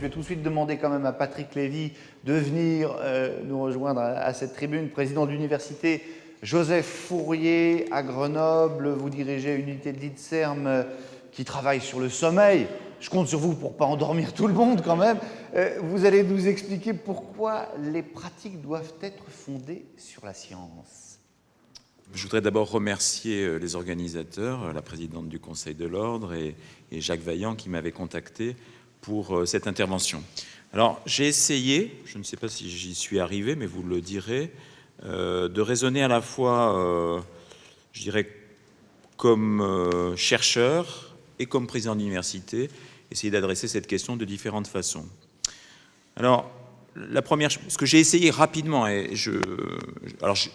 Je vais tout de suite demander quand même à Patrick Lévy de venir nous rejoindre à cette tribune, président de l'université Joseph Fourier à Grenoble. Vous dirigez une unité de l'INSERM qui travaille sur le sommeil. Je compte sur vous pour ne pas endormir tout le monde quand même. Vous allez nous expliquer pourquoi les pratiques doivent être fondées sur la science. Je voudrais d'abord remercier les organisateurs, la présidente du Conseil de l'Ordre et Jacques Vaillant qui m'avaient contacté pour cette intervention. Alors, j'ai essayé, je ne sais pas si j'y suis arrivé, mais vous le direz, de raisonner à la fois, je dirais, comme chercheur et comme président d'université, essayer d'adresser cette question de différentes façons. Alors, la première, ce que j'ai essayé rapidement, et je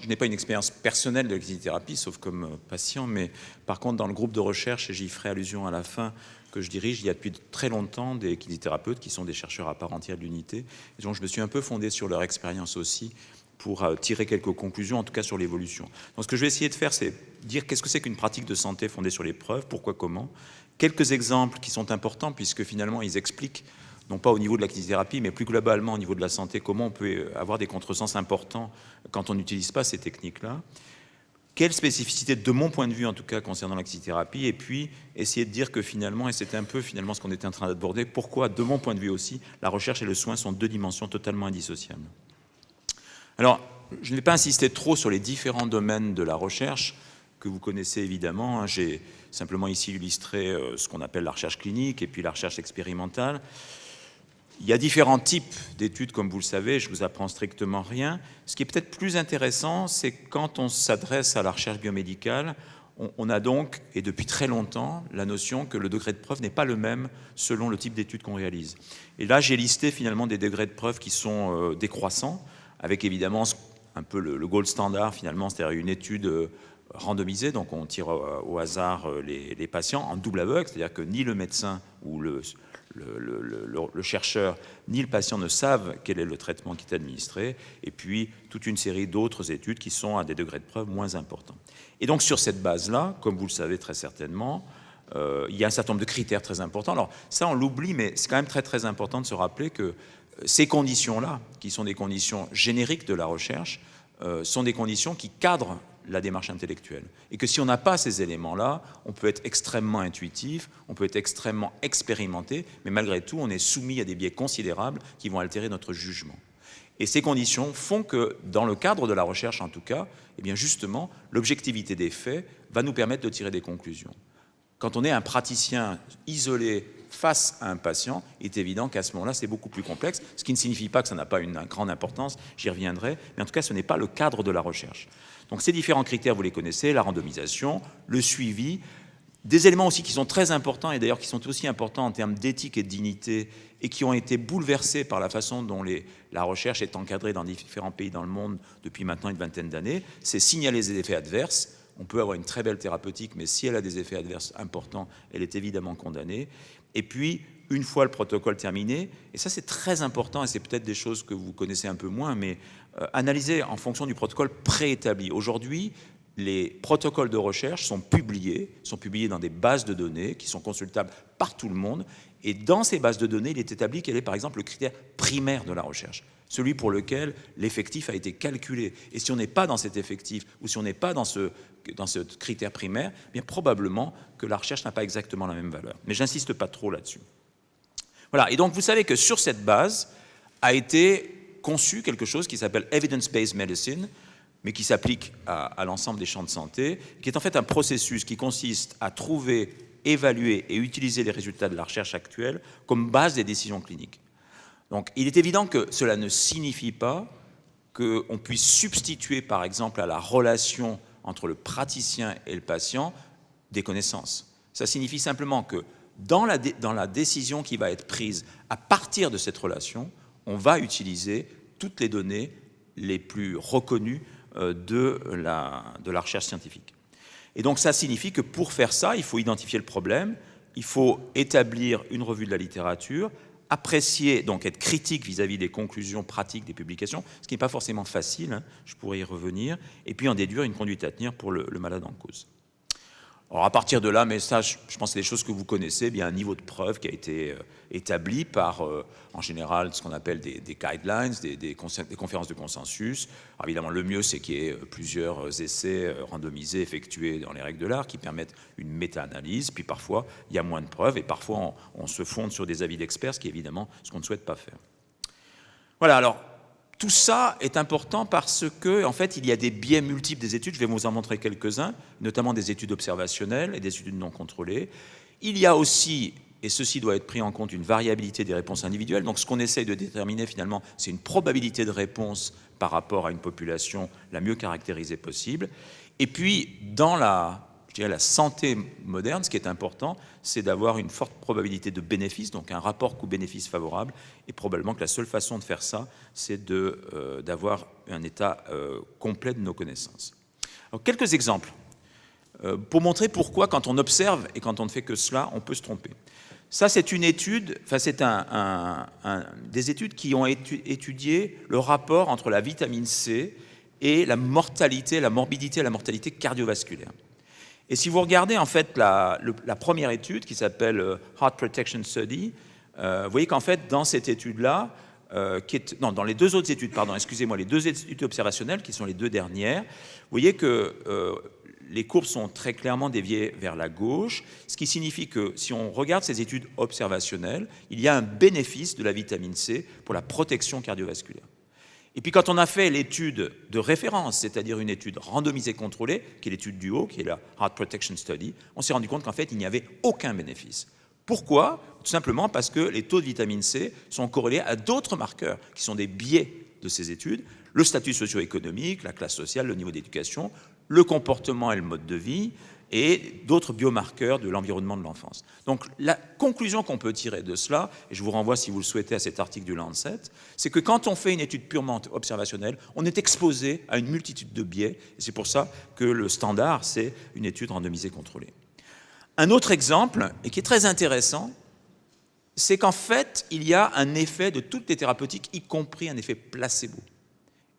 n'ai pas une expérience personnelle de la kinésithérapie, sauf comme patient, mais par contre, dans le groupe de recherche, et j'y ferai allusion à la fin, que je dirige, il y a depuis très longtemps des kinésithérapeutes qui sont des chercheurs à part entière de l'unité, et donc je me suis un peu fondé sur leur expérience aussi pour tirer quelques conclusions, en tout cas sur l'évolution. Donc ce que je vais essayer de faire, c'est dire qu'est-ce que c'est qu'une pratique de santé fondée sur les preuves, pourquoi, comment. Quelques exemples qui sont importants, puisque finalement, ils expliquent non pas au niveau de la kinésithérapie, mais plus globalement au niveau de la santé, comment on peut avoir des contresens importants quand on n'utilise pas ces techniques-là. Quelle spécificité, de mon point de vue en tout cas, concernant la kinésithérapie, et puis essayer de dire que finalement, et c'était un peu finalement ce qu'on était en train d'aborder, pourquoi, de mon point de vue aussi, la recherche et le soin sont deux dimensions totalement indissociables. Alors, je ne vais pas insister trop sur les différents domaines de la recherche, que vous connaissez évidemment. J'ai simplement ici illustré ce qu'on appelle la recherche clinique et puis la recherche expérimentale. Il y a différents types d'études, comme vous le savez, je ne vous apprends strictement rien. Ce qui est peut-être plus intéressant, c'est quand on s'adresse à la recherche biomédicale, on a donc, et depuis très longtemps, la notion que le degré de preuve n'est pas le même selon le type d'étude qu'on réalise. Et là, j'ai listé finalement des degrés de preuve qui sont décroissants, avec évidemment un peu le gold standard finalement, c'est-à-dire une étude randomisée, donc on tire au hasard les patients en double aveugle, c'est-à-dire que ni le médecin ou le chercheur ni le patient ne savent quel est le traitement qui est administré, et puis toute une série d'autres études qui sont à des degrés de preuve moins importants. Et donc sur cette base-là, comme vous le savez très certainement, il y a un certain nombre de critères très importants. Alors ça on l'oublie, mais c'est quand même très très important de se rappeler que ces conditions-là, qui sont des conditions génériques de la recherche, sont des conditions qui cadrent la démarche intellectuelle. Et que si on n'a pas ces éléments-là, on peut être extrêmement intuitif, on peut être extrêmement expérimenté, mais malgré tout, on est soumis à des biais considérables qui vont altérer notre jugement. Et ces conditions font que, dans le cadre de la recherche en tout cas, eh bien justement, l'objectivité des faits va nous permettre de tirer des conclusions. Quand on est un praticien isolé face à un patient, il est évident qu'à ce moment-là, c'est beaucoup plus complexe, ce qui ne signifie pas que ça n'a pas une grande importance, j'y reviendrai, mais en tout cas, ce n'est pas le cadre de la recherche. Donc ces différents critères, vous les connaissez, la randomisation, le suivi, des éléments aussi qui sont très importants, et d'ailleurs qui sont aussi importants en termes d'éthique et de dignité, et qui ont été bouleversés par la façon dont la recherche est encadrée dans différents pays dans le monde depuis maintenant une vingtaine d'années, c'est signaler les effets adverses. On peut avoir une très belle thérapeutique, mais si elle a des effets adverses importants, elle est évidemment condamnée. Et puis, une fois le protocole terminé, et ça c'est très important, et c'est peut-être des choses que vous connaissez un peu moins, mais analyser en fonction du protocole préétabli. Aujourd'hui, les protocoles de recherche sont publiés dans des bases de données qui sont consultables par tout le monde, et dans ces bases de données, il est établi quel est par exemple le critère primaire de la recherche, celui pour lequel l'effectif a été calculé. Et si on n'est pas dans cet effectif, ou si on n'est pas dans ce critère primaire, eh bien probablement que la recherche n'a pas exactement la même valeur. Mais je n'insiste pas trop là-dessus. Voilà, et donc vous savez que sur cette base a été conçu quelque chose qui s'appelle Evidence-Based Medicine, mais qui s'applique à l'ensemble des champs de santé, qui est en fait un processus qui consiste à trouver, évaluer et utiliser les résultats de la recherche actuelle comme base des décisions cliniques. Donc il est évident que cela ne signifie pas qu'on puisse substituer par exemple à la relation entre le praticien et le patient des connaissances. Ça signifie simplement que dans la décision qui va être prise à partir de cette relation, on va utiliser toutes les données les plus reconnues de la recherche scientifique. Et donc ça signifie que pour faire ça, il faut identifier le problème, il faut établir une revue de la littérature, apprécier, donc être critique vis-à-vis des conclusions pratiques des publications, ce qui n'est pas forcément facile, hein, je pourrais y revenir, et puis en déduire une conduite à tenir pour le malade en cause. Alors à partir de là, mais ça, je pense que c'est des choses que vous connaissez, il y a un niveau de preuve qui a été établi par, en général, ce qu'on appelle des guidelines, des conférences de consensus. Alors évidemment, le mieux, c'est qu'il y ait plusieurs essais randomisés effectués dans les règles de l'art qui permettent une méta-analyse. Puis parfois, il y a moins de preuves et parfois, on se fonde sur des avis d'experts, ce qui est évidemment ce qu'on ne souhaite pas faire. Voilà, alors, tout ça est important parce que, en fait, il y a des biais multiples des études. Je vais vous en montrer quelques-uns, notamment des études observationnelles et des études non contrôlées. Il y a aussi, et ceci doit être pris en compte, une variabilité des réponses individuelles. Donc, ce qu'on essaye de déterminer, finalement, c'est une probabilité de réponse par rapport à une population la mieux caractérisée possible. Et puis, dans la santé moderne, ce qui est important, c'est d'avoir une forte probabilité de bénéfice, donc un rapport coût-bénéfice favorable, et probablement que la seule façon de faire ça, c'est d'avoir un état complet de nos connaissances. Alors, quelques exemples, pour montrer pourquoi, quand on observe et quand on ne fait que cela, on peut se tromper. Ça, c'est une étude, enfin, c'est des études qui ont étudié le rapport entre la vitamine C et la mortalité, la morbidité et la mortalité cardiovasculaire. Et si vous regardez en fait la première étude qui s'appelle Heart Protection Study, vous voyez qu'en fait dans cette étude-là, dans les deux autres études, pardon, excusez-moi, les deux études observationnelles qui sont les deux dernières, vous voyez que les courbes sont très clairement déviées vers la gauche, ce qui signifie que si on regarde ces études observationnelles, il y a un bénéfice de la vitamine C pour la protection cardiovasculaire. Et puis quand on a fait l'étude de référence, c'est-à-dire une étude randomisée contrôlée, qui est l'étude du haut, qui est la Heart Protection Study, on s'est rendu compte qu'en fait, il n'y avait aucun bénéfice. Pourquoi? Tout simplement parce que les taux de vitamine C sont corrélés à d'autres marqueurs, qui sont des biais de ces études, le statut socio-économique, la classe sociale, le niveau d'éducation, le comportement et le mode de vie, et d'autres biomarqueurs de l'environnement de l'enfance. Donc la conclusion qu'on peut tirer de cela, et je vous renvoie si vous le souhaitez à cet article du Lancet, c'est que quand on fait une étude purement observationnelle, on est exposé à une multitude de biais, et c'est pour ça que le standard, c'est une étude randomisée contrôlée. Un autre exemple, et qui est très intéressant, c'est qu'en fait, il y a un effet de toutes les thérapeutiques, y compris un effet placebo.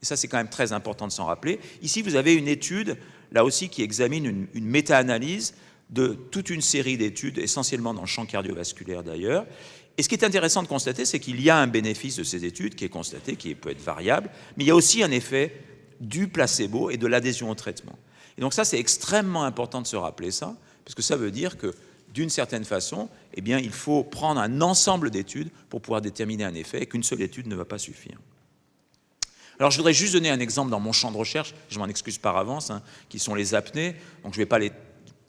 Et ça, c'est quand même très important de s'en rappeler. Ici, vous avez une étude, là aussi, qui examine une méta-analyse de toute une série d'études, essentiellement dans le champ cardiovasculaire d'ailleurs. Et ce qui est intéressant de constater, c'est qu'il y a un bénéfice de ces études qui est constaté, qui peut être variable, mais il y a aussi un effet du placebo et de l'adhésion au traitement. Et donc ça, c'est extrêmement important de se rappeler ça, parce que ça veut dire que, d'une certaine façon, eh bien, il faut prendre un ensemble d'études pour pouvoir déterminer un effet, et qu'une seule étude ne va pas suffire. Alors, je voudrais juste donner un exemple dans mon champ de recherche, je m'en excuse par avance, qui sont les apnées. Donc, je ne vais pas aller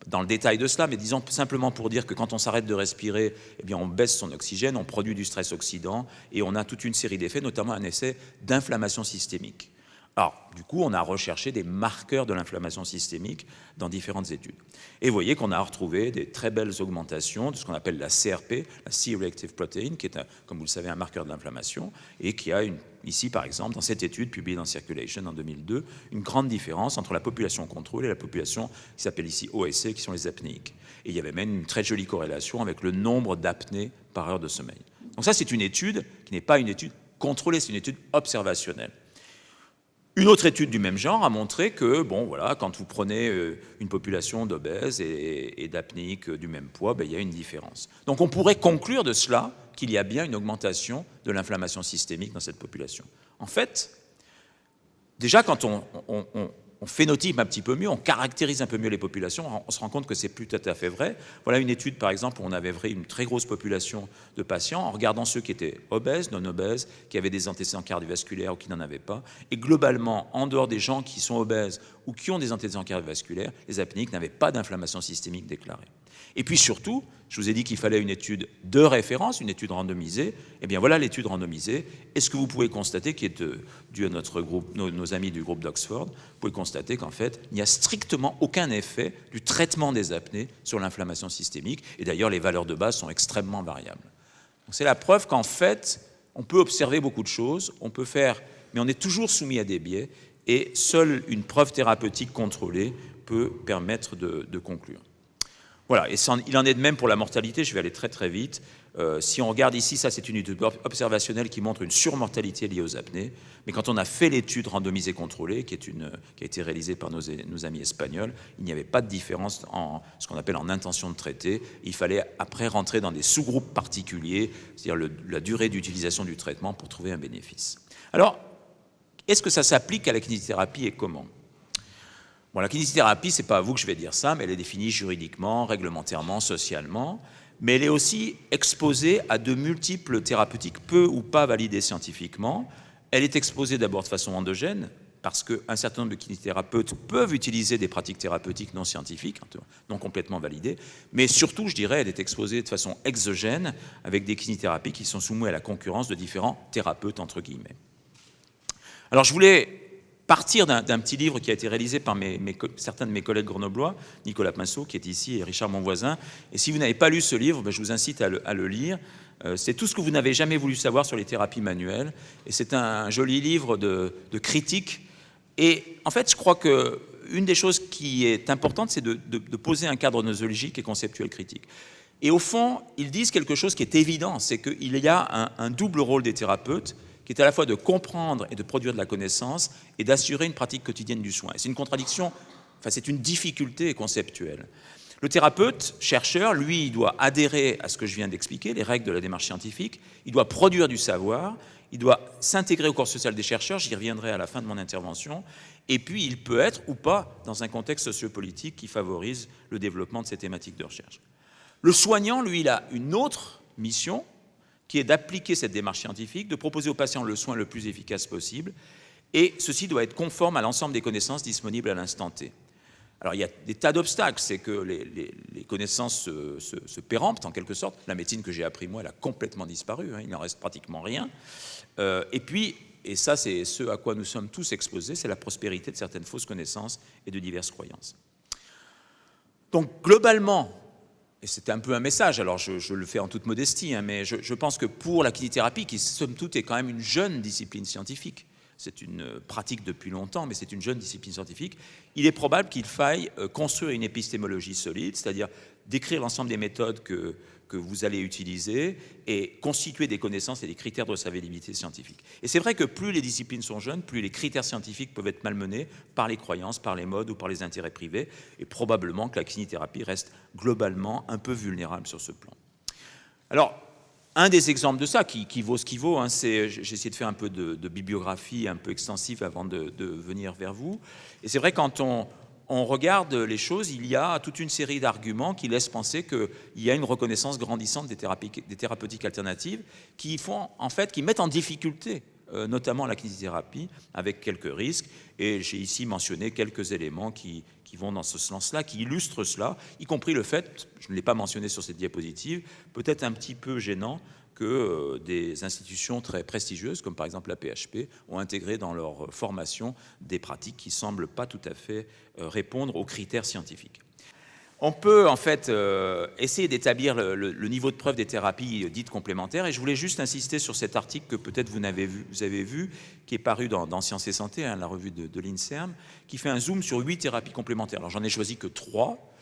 dans le détail de cela, mais disons simplement pour dire que quand on s'arrête de respirer, eh bien, on baisse son oxygène, on produit du stress oxydant, et on a toute une série d'effets, notamment un essai d'inflammation systémique. Alors, du coup, on a recherché des marqueurs de l'inflammation systémique dans différentes études. Et vous voyez qu'on a retrouvé des très belles augmentations de ce qu'on appelle la CRP, la C-reactive protein, qui est, comme vous le savez, un marqueur de l'inflammation, et qui a ici, par exemple, dans cette étude publiée dans Circulation en 2002, une grande différence entre la population contrôle et la population qui s'appelle ici OSC, qui sont les apnéiques. Et il y avait même une très jolie corrélation avec le nombre d'apnées par heure de sommeil. Donc ça, c'est une étude qui n'est pas une étude contrôlée, c'est une étude observationnelle. Une autre étude du même genre a montré que, bon, voilà, quand vous prenez une population d'obèses et d'apnéiques du même poids, ben, il y a une différence. Donc on pourrait conclure de cela qu'il y a bien une augmentation de l'inflammation systémique dans cette population. En fait, déjà quand on phénotype un petit peu mieux, on caractérise un peu mieux les populations, on se rend compte que c'est plus tout à fait vrai. Voilà une étude, par exemple, où on avait une très grosse population de patients, en regardant ceux qui étaient obèses, non obèses, qui avaient des antécédents cardiovasculaires ou qui n'en avaient pas. Et globalement, en dehors des gens qui sont obèses ou qui ont des antécédents cardiovasculaires, les apnéiques n'avaient pas d'inflammation systémique déclarée. Et puis surtout, je vous ai dit qu'il fallait une étude de référence, une étude randomisée. Eh bien voilà l'étude randomisée. Et ce que vous pouvez constater, qui est dû à notre groupe, nos amis du groupe d'Oxford, vous pouvez constater qu'en fait, il n'y a strictement aucun effet du traitement des apnées sur l'inflammation systémique. Et d'ailleurs, les valeurs de base sont extrêmement variables. Donc c'est la preuve qu'en fait, on peut observer beaucoup de choses, on peut faire, mais on est toujours soumis à des biais, et seule une preuve thérapeutique contrôlée peut permettre de conclure. Voilà, et il en est de même pour la mortalité, je vais aller très très vite. Si on regarde ici, ça c'est une étude observationnelle qui montre une surmortalité liée aux apnées, mais quand on a fait l'étude randomisée contrôlée, qui a été réalisée par nos amis espagnols, il n'y avait pas de différence en ce qu'on appelle en intention de traiter. Il fallait après rentrer dans des sous-groupes particuliers, c'est-à-dire la durée d'utilisation du traitement pour trouver un bénéfice. Alors, est-ce que ça s'applique à la kinésithérapie et comment ? Bon, la kinésithérapie, ce n'est pas à vous que je vais dire ça, mais elle est définie juridiquement, réglementairement, socialement, mais elle est aussi exposée à de multiples thérapeutiques, peu ou pas validées scientifiquement. Elle est exposée d'abord de façon endogène, parce qu'un certain nombre de kinésithérapeutes peuvent utiliser des pratiques thérapeutiques non scientifiques, non complètement validées, mais surtout, je dirais, elle est exposée de façon exogène, avec des kinésithérapies qui sont soumises à la concurrence de différents thérapeutes, entre guillemets. Alors, je voulais partir d'un petit livre qui a été réalisé par certains de mes collègues grenoblois, Nicolas Pinceau, qui est ici, et Richard Monvoisin. Et si vous n'avez pas lu ce livre, je vous incite à le lire. C'est tout ce que vous n'avez jamais voulu savoir sur les thérapies manuelles. Et c'est un joli livre de critique. Et en fait, je crois qu'une des choses qui est importante, c'est de poser un cadre nosologique et conceptuel critique. Et au fond, ils disent quelque chose qui est évident, c'est qu'il y a un double rôle des thérapeutes, qui est à la fois de comprendre et de produire de la connaissance et d'assurer une pratique quotidienne du soin. C'est une contradiction, enfin c'est une difficulté conceptuelle. Le thérapeute, chercheur, lui, il doit adhérer à ce que je viens d'expliquer, les règles de la démarche scientifique, il doit produire du savoir, il doit s'intégrer au corps social des chercheurs, j'y reviendrai à la fin de mon intervention, et puis il peut être ou pas dans un contexte sociopolitique qui favorise le développement de ces thématiques de recherche. Le soignant, lui, il a une autre mission, qui est d'appliquer cette démarche scientifique, de proposer aux patients le soin le plus efficace possible, et ceci doit être conforme à l'ensemble des connaissances disponibles à l'instant T. Alors il y a des tas d'obstacles, c'est que les connaissances se péremptent en quelque sorte. La médecine que j'ai appris moi, elle a complètement disparu, il n'en reste pratiquement rien. Et puis, et ça c'est ce à quoi nous sommes tous exposés, c'est la prospérité de certaines fausses connaissances et de diverses croyances. Donc globalement, et c'est un peu un message, alors je le fais en toute modestie, mais je pense que pour la kinésithérapie, qui somme toute est quand même une jeune discipline scientifique, c'est une pratique depuis longtemps, mais c'est une jeune discipline scientifique, il est probable qu'il faille construire une épistémologie solide, c'est-à-dire décrire l'ensemble des méthodes que vous allez utiliser et constituer des connaissances et des critères de recevabilité scientifique. Et c'est vrai que plus les disciplines sont jeunes, plus les critères scientifiques peuvent être malmenés par les croyances, par les modes ou par les intérêts privés, et probablement que la kinésithérapie reste globalement un peu vulnérable sur ce plan. Alors, un des exemples de ça, qui vaut ce qui vaut, c'est, j'ai essayé de faire un peu de bibliographie un peu extensive avant de venir vers vous, et c'est vrai quand on regarde les choses, il y a toute une série d'arguments qui laissent penser qu'il y a une reconnaissance grandissante des thérapeutiques alternatives qui mettent en difficulté notamment la kinésithérapie avec quelques risques. Et j'ai ici mentionné quelques éléments qui vont dans ce sens-là, qui illustrent cela, y compris le fait, je ne l'ai pas mentionné sur cette diapositive, peut-être un petit peu gênant, que des institutions très prestigieuses, comme par exemple la PHP, ont intégré dans leur formation des pratiques qui ne semblent pas tout à fait répondre aux critères scientifiques. On peut en fait essayer d'établir le niveau de preuve des thérapies dites complémentaires, et je voulais juste insister sur cet article que peut-être vous avez vu, qui est paru dans Sciences et Santé, la revue de l'INSERM, qui fait un zoom sur 8 thérapies complémentaires. Alors j'en ai choisi que 3,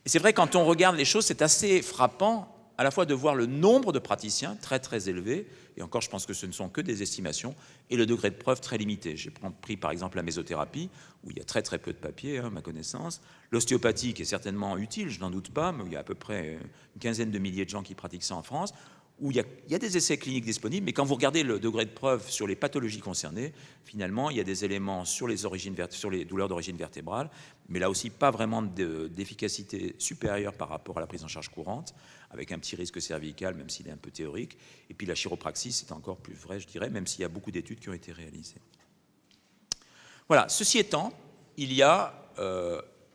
et c'est vrai quand on regarde les choses, c'est assez frappant à la fois de voir le nombre de praticiens très très élevé, et encore je pense que ce ne sont que des estimations, et le degré de preuve très limité. J'ai pris par exemple la mésothérapie, où il y a très très peu de papier, à ma connaissance, l'ostéopathie qui est certainement utile, je n'en doute pas, mais où il y a à peu près une quinzaine de milliers de gens qui pratiquent ça en France, où il y a des essais cliniques disponibles, mais quand vous regardez le degré de preuve sur les pathologies concernées, finalement, il y a des éléments sur les douleurs d'origine vertébrale, mais là aussi pas vraiment d'efficacité supérieure par rapport à la prise en charge courante, avec un petit risque cervical, même s'il est un peu théorique. Et puis la chiropraxie, c'est encore plus vrai, je dirais, même s'il y a beaucoup d'études qui ont été réalisées. Voilà, ceci étant, il y a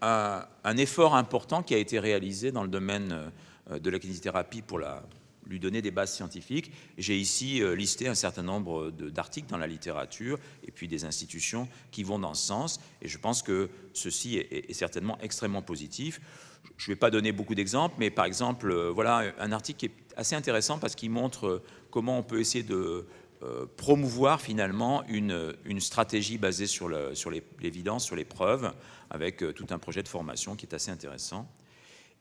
un effort important qui a été réalisé dans le domaine de la kinésithérapie pour lui donner des bases scientifiques. J'ai ici listé un certain nombre d'articles dans la littérature et puis des institutions qui vont dans ce sens. Et je pense que ceci est certainement extrêmement positif. Je ne vais pas donner beaucoup d'exemples, mais par exemple, voilà un article qui est assez intéressant parce qu'il montre comment on peut essayer de promouvoir finalement une stratégie basée sur l'évidence, sur les preuves, avec tout un projet de formation qui est assez intéressant.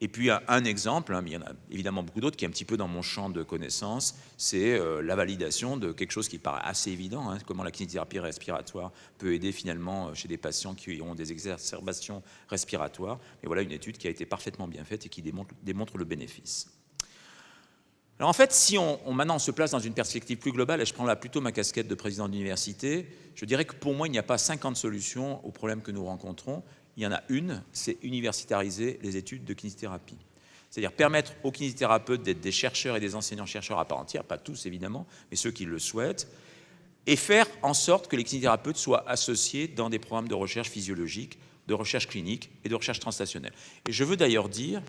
Et puis un exemple, mais il y en a évidemment beaucoup d'autres, qui est un petit peu dans mon champ de connaissances, c'est la validation de quelque chose qui paraît assez évident, comment la kinésithérapie respiratoire peut aider finalement chez des patients qui ont des exacerbations respiratoires. Mais voilà une étude qui a été parfaitement bien faite et qui démontre le bénéfice. Alors en fait, si maintenant on se place dans une perspective plus globale, et je prends là plutôt ma casquette de président d'université, je dirais que pour moi, il n'y a pas 50 solutions aux problèmes que nous rencontrons. Il y en a une, c'est universitariser les études de kinésithérapie. C'est-à-dire permettre aux kinésithérapeutes d'être des chercheurs et des enseignants-chercheurs à part entière, pas tous évidemment, mais ceux qui le souhaitent, et faire en sorte que les kinésithérapeutes soient associés dans des programmes de recherche physiologique, de recherche clinique et de recherche translationnelle. Et je veux d'ailleurs dire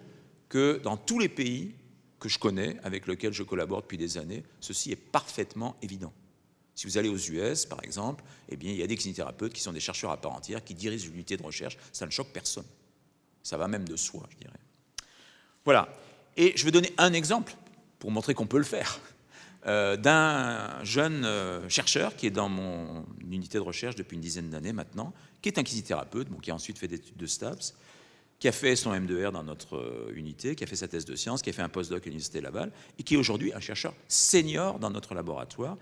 que dans tous les pays que je connais, avec lesquels je collabore depuis des années, ceci est parfaitement évident. Si vous allez aux US, par exemple, eh bien, il y a des kinésithérapeutes qui sont des chercheurs à part entière, qui dirigent une unité de recherche, ça ne choque personne. Ça va même de soi, je dirais. Voilà. Et je vais donner un exemple, pour montrer qu'on peut le faire, d'un jeune chercheur qui est dans mon unité de recherche depuis une dizaine d'années maintenant, qui est un kinésithérapeute, qui a ensuite fait des études de STAPS, qui a fait son M2R dans notre unité, qui a fait sa thèse de sciences, qui a fait un postdoc à l'Université Laval, et qui est aujourd'hui un chercheur senior dans notre laboratoire,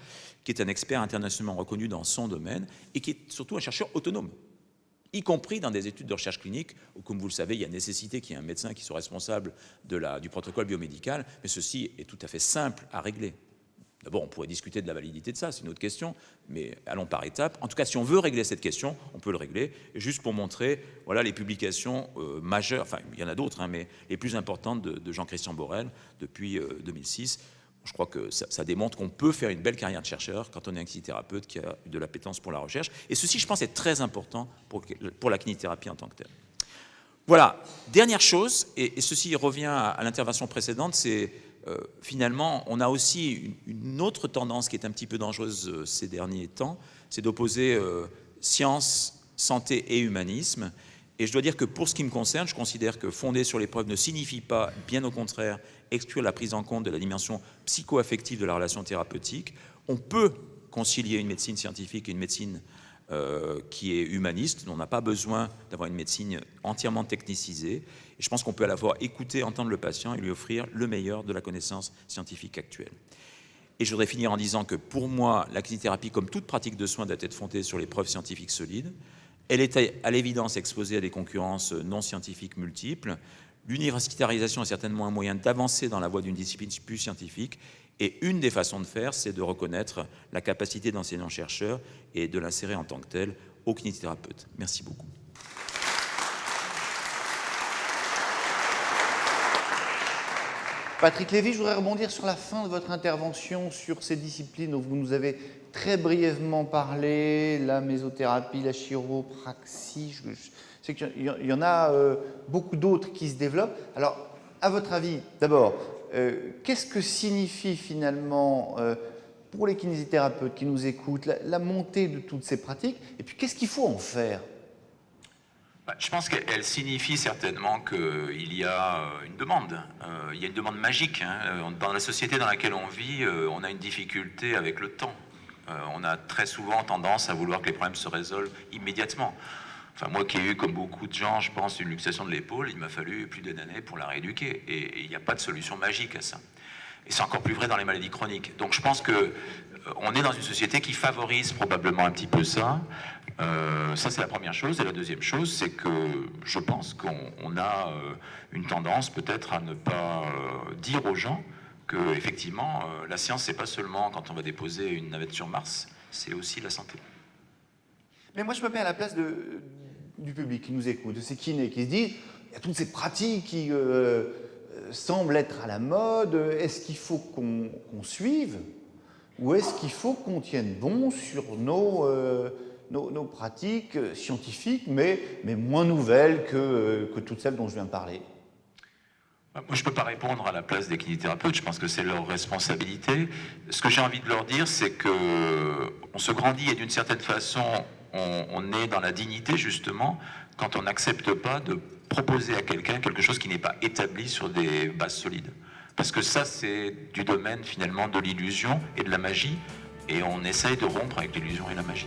qui est un expert internationalement reconnu dans son domaine, et qui est surtout un chercheur autonome, y compris dans des études de recherche clinique, où, comme vous le savez, il y a nécessité qu'il y ait un médecin qui soit responsable du protocole biomédical, mais ceci est tout à fait simple à régler. D'abord, on pourrait discuter de la validité de ça, c'est une autre question, mais allons par étapes. En tout cas, si on veut régler cette question, on peut le régler. Et juste pour montrer, voilà les publications majeures, enfin, il y en a d'autres, mais les plus importantes de Jean-Christian Borel depuis 2006. Je crois que ça démontre qu'on peut faire une belle carrière de chercheur quand on est un kinésithérapeute qui a de l'appétence pour la recherche. Et ceci, je pense, est très important pour la kinésithérapie en tant que telle. Voilà. Dernière chose, et ceci revient à l'intervention précédente, c'est finalement, on a aussi une autre tendance qui est un petit peu dangereuse ces derniers temps, c'est d'opposer science, santé et humanisme. Et je dois dire que pour ce qui me concerne, je considère que fonder sur les preuves ne signifie pas, bien au contraire, exclure la prise en compte de la dimension psycho-affective de la relation thérapeutique. On peut concilier une médecine scientifique et une médecine qui est humaniste. On n'a pas besoin d'avoir une médecine entièrement technicisée. Et je pense qu'on peut à la fois écouter, entendre le patient et lui offrir le meilleur de la connaissance scientifique actuelle. Et je voudrais finir en disant que pour moi, la kinésithérapie, comme toute pratique de soins, doit être fondée sur les preuves scientifiques solides. Elle est à l'évidence exposée à des concurrences non scientifiques multiples. L'universitarisation est certainement un moyen d'avancer dans la voie d'une discipline plus scientifique. Et une des façons de faire, c'est de reconnaître la capacité d'enseignant-chercheur et de l'insérer en tant que tel au kinésithérapeute. Merci beaucoup. Patrick Lévy, je voudrais rebondir sur la fin de votre intervention sur ces disciplines dont vous nous avez très brièvement parlé, la mésothérapie, la chiropraxie. Je sais qu'il y en a beaucoup d'autres qui se développent. Alors, à votre avis, d'abord, qu'est-ce que signifie finalement pour les kinésithérapeutes qui nous écoutent la montée de toutes ces pratiques? Et puis, qu'est-ce qu'il faut en faire? Je pense qu'elle signifie certainement qu'il y a une demande. Il y a une demande magique. Dans la société dans laquelle on vit, on a une difficulté avec le temps. On a très souvent tendance à vouloir que les problèmes se résolvent immédiatement. Enfin, moi qui ai eu, comme beaucoup de gens, je pense, une luxation de l'épaule, il m'a fallu plus d'une année pour la rééduquer. Et il n'y a pas de solution magique à ça. Et c'est encore plus vrai dans les maladies chroniques. Donc je pense qu'on est dans une société qui favorise probablement un petit peu ça. Ça, c'est la première chose. Et la deuxième chose, c'est que je pense qu'on a une tendance peut-être à ne pas dire aux gens que, effectivement, la science, c'est pas seulement quand on va déposer une navette sur Mars, c'est aussi la santé. Mais moi, je me mets à la place du public qui nous écoute, de ces kinés qui se disent il y a toutes ces pratiques qui semblent être à la mode. Est-ce qu'il faut qu'on suive ou est-ce qu'il faut qu'on tienne bon sur nos pratiques scientifiques, mais moins nouvelles que toutes celles dont je viens de parler? Moi, je ne peux pas répondre à la place des kinésithérapeutes, je pense que c'est leur responsabilité. Ce que j'ai envie de leur dire, c'est qu'on se grandit et d'une certaine façon, on est dans la dignité, justement, quand on n'accepte pas de proposer à quelqu'un quelque chose qui n'est pas établi sur des bases solides. Parce que ça, c'est du domaine, finalement, de l'illusion et de la magie, et on essaye de rompre avec l'illusion et la magie.